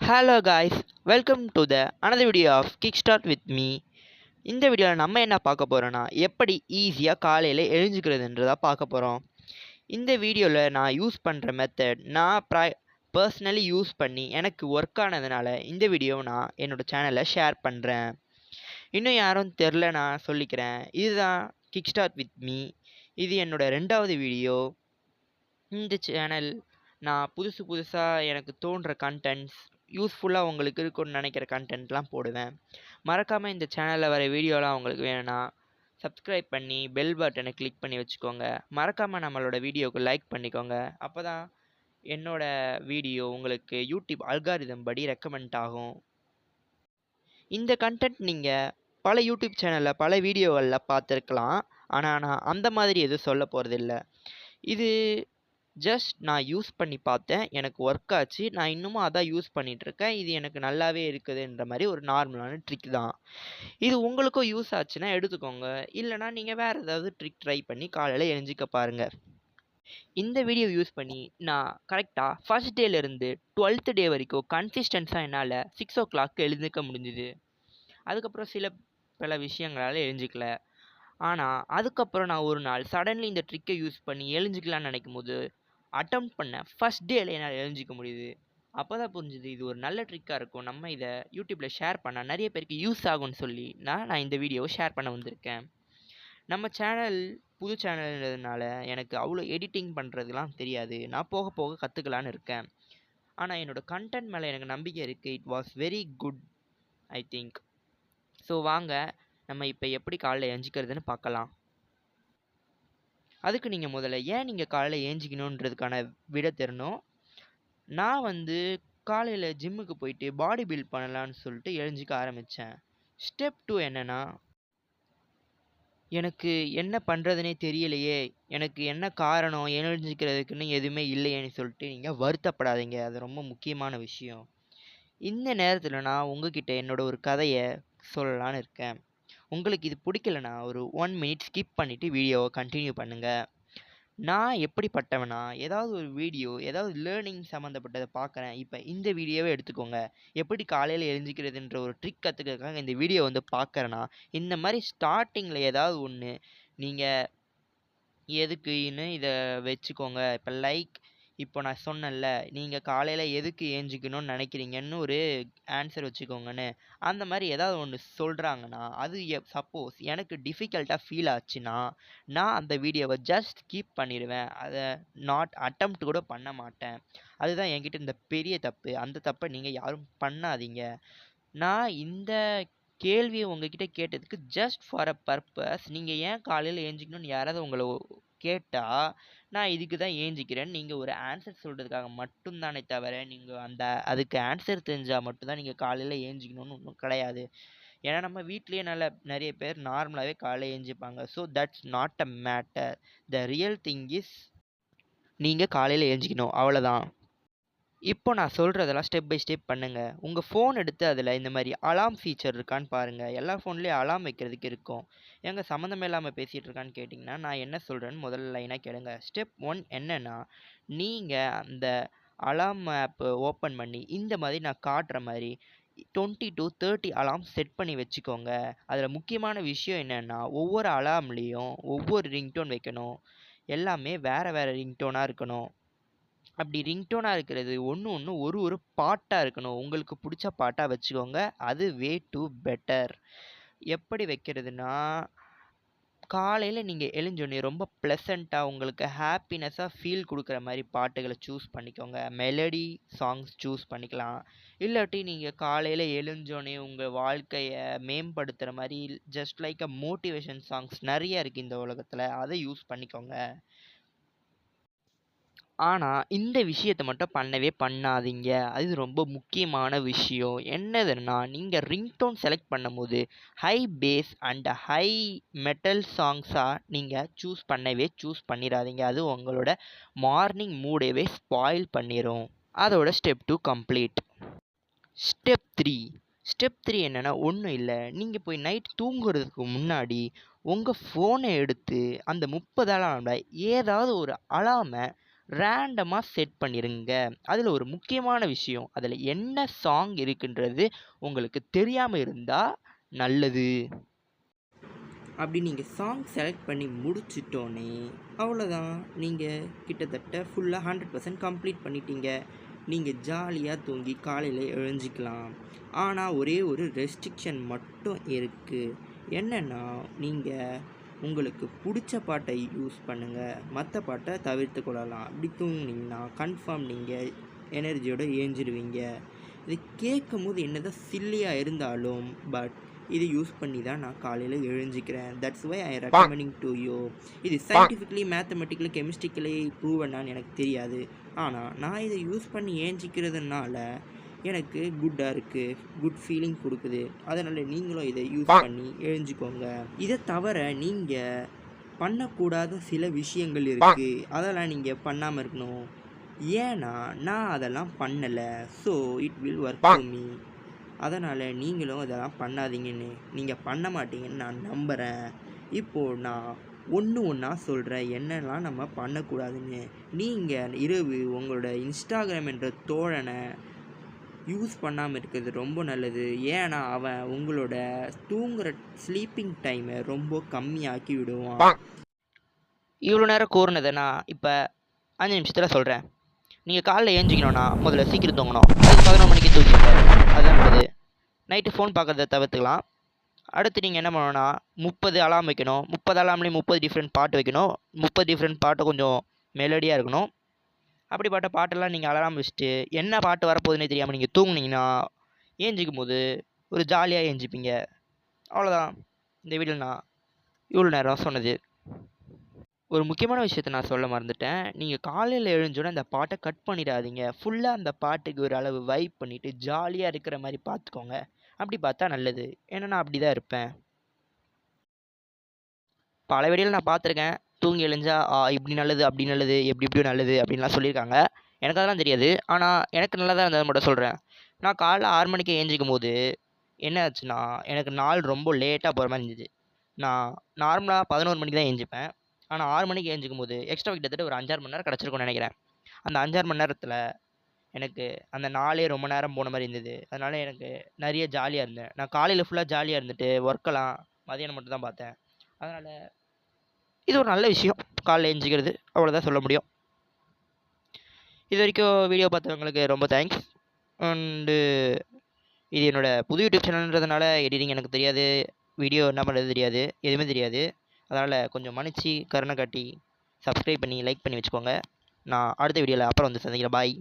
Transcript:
Hello guys, welcome to another video of Kickstart with me. இந்த வீடியோவில் நம்ம என்ன பார்க்க போகிறோன்னா, எப்படி ஈஸியாக காலையில் எழுஞ்சிக்கிறதுன்றதை பார்க்க போகிறோம். இந்த வீடியோவில் நான் யூஸ் பண்ணுற மெத்தட் நான் பர்சனலி யூஸ் பண்ணி எனக்கு ஒர்க் ஆனதுனால இந்த வீடியோவை நான் என்னோடய சேனலில் ஷேர் பண்ணுறேன். இன்னும் யாரும் தெரில, நான் சொல்லிக்கிறேன். இதுதான் Kickstart with me. இது என்னோடய 2வது வீடியோ. இந்த சேனல் நான் புதுசாக எனக்கு தோன்ற கண்டென்ட்ஸ் யூஸ்ஃபுல்லாக உங்களுக்கு இருக்குன்னு நினைக்கிற கண்டென்ட்லாம் போடுவேன். மறக்காமல் இந்த சேனலில் வர வீடியோலாம் உங்களுக்கு வேணும்னா சப்ஸ்கிரைப் பண்ணி பெல் பட்டனை கிளிக் பண்ணி வச்சுக்கோங்க. மறக்காமல் நம்மளோட வீடியோவுக்கு லைக் பண்ணிக்கோங்க. அப்போ தான் என்னோடய வீடியோ உங்களுக்கு யூடியூப் அல்காரிதம் படி ரெக்கமெண்ட் ஆகும். இந்த கண்டென்ட் நீங்கள் பல யூடியூப் சேனலில் பல வீடியோகளில் பார்த்துருக்கலாம். ஆனால் நான் அந்த மாதிரி எதுவும் சொல்ல போகிறதில்ல. இது ஜஸ்ட் நான் யூஸ் பண்ணி பார்த்தேன், எனக்கு ஒர்க் ஆச்சு, நான் இன்னமும் அதான் யூஸ் பண்ணிகிட்ருக்கேன், இது எனக்கு நல்லாவே இருக்குதுன்ற மாதிரி ஒரு நார்மலான ட்ரிக் தான். இது உங்களுக்கும் யூஸ் ஆச்சுன்னா எடுத்துக்கோங்க, இல்லைனா நீங்கள் வேறு ஏதாவது ட்ரிக் ட்ரை பண்ணி காலையில் எழுஞ்சிக்க பாருங்கள். இந்த வீடியோ யூஸ் பண்ணி நான் கரெக்டாக ஃபர்ஸ்ட் டேலேருந்து 12th டே வரைக்கும் கன்சிஸ்டன்ஸாக என்னால் 6 o'clock எழுந்திருக்க முடிஞ்சுது. அதுக்கப்புறம் பல விஷயங்களால் எழுஞ்சிக்கல. ஆனால் அதுக்கப்புறம் நான் ஒரு நாள் சடன்லி இந்த ட்ரிக்கை யூஸ் பண்ணி எழுஞ்சிக்கலான்னு நினைக்கும் போது அட்டெம்ப்ட் பண்ண ஃபர்ஸ்ட் டேல என்னால் எழுஞ்சிக்க முடியுது. அப்போ தான் புரிஞ்சுது இது ஒரு நல்ல ட்ரிக்காக இருக்கும், நம்ம இதை யூடியூப்பில் ஷேர் பண்ணால் நிறைய பேருக்கு யூஸ் ஆகும்னு சொல்லி நான் இந்த வீடியோவை ஷேர் பண்ண வந்திருக்கேன். நம்ம சேனல் புது சேனல்ன்றதுனால எனக்கு அவ்வளோ எடிட்டிங் பண்ணுறதுலாம் தெரியாது. நான் போக போக கற்றுக்கலான்னு இருக்கேன். ஆனால் என்னோடய கண்டென்ட் மேலே எனக்கு நம்பிக்கை இருக்குது. It was very good, I think. So வாங்க நம்ம இப்போ எப்படி காலையில் எழுஞ்சிக்கிறதுன்னு பார்க்கலாம். அதுக்கு நீங்கள் முதல்ல ஏன் நீங்கள் காலையில் ஏஞ்சிக்கணுன்றதுக்கான விடை தெரியணும். நான் காலையில் ஜிம்முக்கு போயிட்டு பாடி பில்ட் பண்ணலான்னு சொல்லிட்டு எழுஞ்சிக்க ஆரம்பித்தேன். ஸ்டெப் 2 என்னென்னா, எனக்கு என்ன பண்ணுறதுனே தெரியலையே, எனக்கு என்ன காரணம் எழுஞ்சிக்கிறதுக்குன்னு எதுவுமே இல்லையேன்னு சொல்லிட்டு நீங்கள் வருத்தப்படாதீங்க. அது ரொம்ப முக்கியமான விஷயம். இந்த நேரத்தில் நான் உங்ககிட்ட என்னோட ஒரு கதையை சொல்லலான்னு இருக்கேன். உங்களுக்கு இது பிடிக்கலனா ஒரு 1 minute ஸ்கிப் பண்ணிவிட்டு வீடியோவை கண்டினியூ பண்ணுங்கள். நான் எப்படிப்பட்டவனா, ஏதாவது ஒரு வீடியோ ஏதாவது லேர்னிங் சம்மந்தப்பட்டதை பார்க்குறேன். இப்போ இந்த வீடியோவே எடுத்துக்கோங்க. எப்படி காலையில் எழுந்திரிக்கிறதுன்ற ஒரு ட்ரிக் கற்றுக்கிறதுக்காக இந்த வீடியோ பார்க்குறேன்னா, இந்த மாதிரி ஸ்டார்டிங்கில் ஏதாவது ஒன்று நீங்கள் எதுக்குன்னு இதை வச்சுக்கோங்க. இப்போ நான் சொன்னேன்ல, நீங்கள் காலையில் எதுக்கு ஏஞ்சிக்கணும்னு நினைக்கிறீங்கன்னு ஒரு ஆன்சர் வச்சுக்கோங்கன்னு. அந்த மாதிரி ஏதாவது ஒன்று சொல்கிறாங்கன்னா, அது சப்போஸ் எனக்கு டிஃபிகல்ட்டாக ஃபீல் ஆச்சுன்னா, நான் அந்த வீடியோவை ஜஸ்ட் ஸ்கிப் பண்ணிடுவேன். அதை அட்டெம்ப்ட் கூட பண்ண மாட்டேன். அதுதான் என்கிட்ட இந்த பெரிய தப்பு. அந்த தப்பை நீங்கள் யாரும் பண்ணாதீங்க. நான் இந்த கேள்வியை உங்ககிட்ட கேட்டதுக்கு ஜஸ்ட் ஃபார் அ பர்பஸ். நீங்கள் ஏன் காலையில் ஏஞ்சிக்கணும்னு யாராவது உங்களை கேட்டால், நான் இதுக்கு தான் ஏஞ்சிக்கிறேன்னு நீங்கள் ஒரு ஆன்சர் சொல்கிறதுக்காக மட்டும்தானே தவிர, நீங்கள் அதுக்கு ஆன்சர் தெரிஞ்சால் மட்டும்தான் நீங்கள் காலையில் ஏஞ்சிக்கணும்னு ஒன்றும் கிடையாது. ஏன்னா நம்ம வீட்லேயே நிறைய பேர் நார்மலாகவே காலையில் ஏஞ்சிப்பாங்க. So that's not a matter. The real thing is நீங்கள் காலையில் ஏஞ்சிக்கணும், அவ்வளோதான். இப்போ நான் சொல்கிறதெல்லாம் ஸ்டெப் பை ஸ்டெப் பண்ணுங்கள். உங்கள் ஃபோன் எடுத்து அதில் இந்த மாதிரி அலார்ம் ஃபீச்சர் இருக்கான்னு பாருங்கள். எல்லா ஃபோன்லேயும் அலார்ம் வைக்கிறதுக்கு இருக்கும். ஏங்க சம்மந்தமே இல்லாமல் பேசிகிட்டு இருக்கான்னு கேட்டிங்கன்னா, நான் என்ன சொல்கிறேன்னு முதல்ல லைனாக கேளுங்க. ஸ்டெப் 1 என்னென்னா, நீங்கள் அந்த அலார்ம் ஆப் ஓப்பன் பண்ணி இந்த மாதிரி நான் காட்டுற மாதிரி 20 to 30 அலார்ம் செட் பண்ணி வச்சுக்கோங்க. அதில் முக்கியமான விஷயம் என்னென்னா, ஒவ்வொரு அலார்ம்லேயும் ஒவ்வொரு ரிங்டோன் வைக்கணும். எல்லாமே வேறு வேறு ரிங்டோனாக இருக்கணும். அப்படி ரிங்டோனாக இருக்கிறது ஒன்று ஒரு பாட்டாக இருக்கணும். உங்களுக்கு பிடிச்ச பாட்டாக வச்சுக்கோங்க. அது வே டு பெட்டர். எப்படி வைக்கிறதுனா, காலையில் நீங்கள் எழுஞ்சோடனே ரொம்ப ப்ளசண்ட்டாக உங்களுக்கு ஹாப்பினஸ்ஸாக ஃபீல் கொடுக்குற மாதிரி பாட்டுகளை சூஸ் பண்ணிக்கோங்க. மெலடி சாங்ஸ் சூஸ் பண்ணிக்கலாம். இல்லாட்டி நீங்கள் காலையில் எழுஞ்சோடனே உங்கள் வாழ்க்கையை மேம்படுத்துகிற மாதிரி ஜஸ்ட் லைக் அ மோட்டிவேஷன் சாங்ஸ் நிறைய இருக்குது இந்த உலகத்தில். அதை யூஸ் பண்ணிக்கோங்க. ஆனால் இந்த விஷயத்தை மட்டும் பண்ணவே பண்ணாதீங்க. அது ரொம்ப முக்கியமான விஷயம். என்னதுன்னா, நீங்கள் ரிங்டோன் செலக்ட் பண்ணும்போது high bass and high metal சாங்ஸாக நீங்கள் சூஸ் பண்ணிடாதீங்க. அது உங்களோட மார்னிங் மூடவே ஸ்பாயில் பண்ணிடும். அதோட ஸ்டெப் 2 கம்ப்ளீட். ஸ்டெப் 3 என்னென்னா, ஒன்றும் இல்லை. நீங்கள் போய் நைட் தூங்குறதுக்கு முன்னாடி உங்கள் ஃபோனை எடுத்து அந்த 30 அலார்மில் ஏதாவது ஒரு அலார்மை ரேண்டமாக செட் பண்ணிடுங்க. அதில் ஒரு முக்கியமான விஷயம், அதில் என்ன சாங் இருக்குன்றது உங்களுக்கு தெரியாமல் இருந்தால் நல்லது. அப்படி நீங்கள் சாங் செலக்ட் பண்ணி முடிச்சிட்டோன்னே அவ்வளோதான், நீங்கள் கிட்டத்தட்ட ஃபுல்லாக 100% கம்ப்ளீட் பண்ணிட்டீங்க. நீங்கள் ஜாலியாக தூங்கி காலையில் எழுஞ்சிக்கலாம். ஆனால் ஒரே ஒரு ரெஸ்ட்ரிக்ஷன் மட்டும் இருக்குது. என்னென்னா, நீங்கள் உங்களுக்கு பிடிச்ச பாட்டை யூஸ் பண்ணுங்கள், மற்ற பாட்டை தவிர்த்து கொள்ளலாம். அப்படி தூங்குனீங்கன்னா கன்ஃபார்ம் நீங்கள் எனர்ஜியோடு ஏஞ்சிடுவீங்க. இது கேட்கும் போது என்னதான் சில்லியாக இருந்தாலும் பட் இது யூஸ் பண்ணி தான் நான் காலையில் எழுஞ்சிக்கிறேன். That's why I recommending to you. இது சயின்டிஃபிக்கலி மேத்தமெட்டிக்கலி கெமிஸ்ட்ரிக்கலி ப்ரூவனான்னு எனக்கு தெரியாது. ஆனால் நான் இதை யூஸ் பண்ணி ஏஞ்சிக்கிறதுனால எனக்கு குட்டாக இருக்குது, குட் ஃபீலிங் கொடுக்குது. அதனால் நீங்களும் இதை யூஸ் பண்ணி எழுஞ்சிக்கோங்க. இதை தவிர நீங்கள் பண்ணக்கூடாத சில விஷயங்கள் இருக்குது, அதெல்லாம் நீங்கள் பண்ணாமல் இருக்கணும். ஏன்னா நான் அதெல்லாம் பண்ணலை. So it will work for me. அதனால் நீங்களும் அதெல்லாம் பண்ணாதீங்கன்னு, நீங்கள் பண்ண மாட்டீங்கன்னு நான் நம்புகிறேன். இப்போது நான் ஒன்று ஒன்றா சொல்கிறேன் என்னெல்லாம் நம்ம பண்ணக்கூடாதுன்னு. நீங்கள் இரவு உங்களோட இன்ஸ்டாகிராம் என்ற தோழனை யூஸ் பண்ணாமல் இருக்கிறது ரொம்ப நல்லது. ஏன்னா அவன் உங்களோட தூங்குகிற ஸ்லீப்பிங் டைமை ரொம்ப கம்மியாக்கி விடுவான். இவ்வளோ நேரம் கூறினதை நான் இப்போ 5 நிமிஷத்தில் சொல்கிறேன். நீங்கள் காலைல ஏஞ்சிக்கணும்னா முதல்ல சீக்கிரம் தூங்கணும். அதுக்கு 11 மணிக்கு தூங்கிங்க, அதுதான் நல்லது. நைட்டு ஃபோன் பார்க்குறத தவிர்த்துக்கலாம். அடுத்து நீங்கள் என்ன பண்ணணும்னா 30 அலாம் வைக்கணும். 30 அலாம்லேயும் 30 டிஃப்ரெண்ட் பாட்டு வைக்கணும். 30 டிஃப்ரெண்ட் பாட்டு கொஞ்சம் மெலடியாக இருக்கணும். அப்படிப்பட்ட பாட்டெல்லாம் நீங்கள் அலாரம் வச்சுட்டு என்ன பாட்டு வரப்போகுதுன்னே தெரியாமல் நீங்கள் தூங்குனீங்கன்னா ஏஞ்சிக்கும் போது ஒரு ஜாலியாக ஏஞ்சிப்பீங்க. அவ்வளோதான் இந்த வீடியோவில் நான் இவ்வளோ நேரம் சொன்னது. ஒரு முக்கியமான விஷயத்த நான் சொல்ல மறந்துட்டேன். நீங்கள் காலையில் எழுஞ்சோன்னே அந்த பாட்டை கட் பண்ணிடாதீங்க. ஃபுல்லாக அந்த பாட்டுக்கு ஒரு அளவு வைப் பண்ணிவிட்டு ஜாலியாக இருக்கிற மாதிரி பார்த்துக்கோங்க. அப்படி பார்த்தா நல்லது. ஏன்னா நான் அப்படி தான் இருப்பேன். பல வீடியோவில் நான் பார்த்துருக்கேன், தூங்கி எழுஞ்சா இப்படி நல்லது, அப்படி நல்லது, எப்படி எப்படியோ நல்லது அப்படின்லாம் சொல்லியிருக்காங்க. எனக்கு அதெல்லாம் தெரியாது. ஆனால் எனக்கு நல்லதாக இருந்ததை மட்டும் சொல்கிறேன். நான் காலைல 6 மணிக்கு ஏஞ்சிக்கும் போது என்ன ஆச்சுன்னா, எனக்கு நாள் ரொம்ப லேட்டாக போகிற மாதிரி இருந்துச்சு. நான் நார்மலாக 11 மணிக்கு தான் ஏஞ்சிப்பேன். ஆனால் 6 மணிக்கு ஏஞ்சிக்கும் போது எக்ஸ்ட்ரா கிட்டத்தட்ட ஒரு 5-6 மணி நேரம் கிடச்சிருக்கும்னு நினைக்கிறேன். அந்த 5-6 மணி நேரத்தில் எனக்கு அந்த நாளே ரொம்ப நேரம் போன மாதிரி இருந்தது. அதனால் எனக்கு நிறைய ஜாலியாக இருந்தேன். நான் காலையில் ஃபுல்லாக ஜாலியாக இருந்துட்டு ஒர்க்கெல்லாம் மதியானம் மட்டும் தான் பார்த்தேன். அதனால் இது ஒரு நல்ல விஷயம், காலைல எழுந்திரிக்கிறது. அவ்வளோதான் சொல்ல முடியும். இது வரைக்கும் வீடியோ பார்த்தவங்களுக்கு ரொம்ப தேங்க்ஸ். அண்டு இது என்னோடய புது யூடியூப் சேனல்ன்றதுனால எடிட்டிங் எனக்கு தெரியாது, வீடியோ என்ன பண்ணுறது தெரியாது, எதுவுமே தெரியாது. அதனால் கொஞ்சம் மன்னிச்சு கருணை காட்டி சப்ஸ்கிரைப் பண்ணி லைக் பண்ணி வச்சுக்கோங்க. நான் அடுத்த வீடியோவில் அப்புறம் வந்து சந்திக்கிறேன். பாய்.